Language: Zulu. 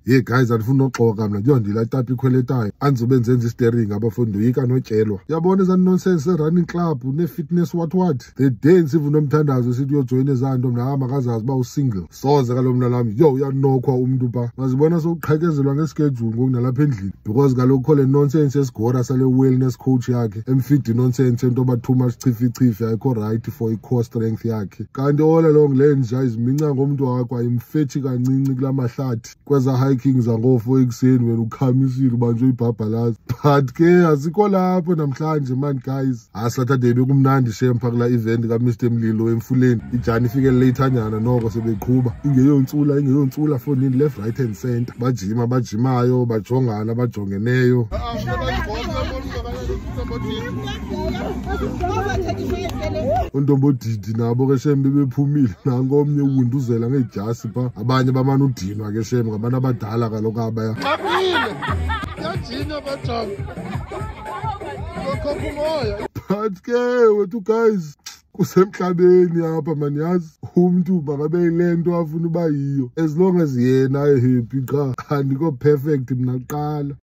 Hey guys, andifuna uxoka mna ndiyondila tapa ikhweletayo andizobe nzenza istering abafundi ndoyika notyelwa. Yabona eza nonsense running club ne-fitness what the day ndisiva unomthandazo sithi uyojoyina ezanto mna makazazi uba usingle soze kalo mna lam yo uyanokhwa umntu pha mazibona sowuqhekezelwa ngeschedule ngoku nalapha endlini because kaloku kho le nonsense yesigora sale wellness coach yakhe emfidi nonsense into yoba too much chifi ayikho right for i-core strength yakhe kanti all along le nja iziminca ngomntu wakho ayimfethi kancinci kula mahlathi kweza hiking zangofo ekuseni wena ukhamisile ubanjwe ibhabhalazi but ke asikho lapho namhlanje man guys Saturday bekumnandi shempa kula event kaMr Mlilo emfuleni ijani ifike latanyana noko sebeqhuba ingeyontsula fonini left right and center bajimayo bajongana bajongeneyo untombodidi nabo ke shembe bephumile nanko omnye unduzela ngejasi pha abanye bamana udinwa ke shembe ngabantu abadala kaloku abaya yajina bajonga lokhopha umoya but ke wethu guys kusemhlabeni apha mani yazi umntu makabe yile nto afuna uba yiyo as long as yena happy qha andikho perfect mna kuqala.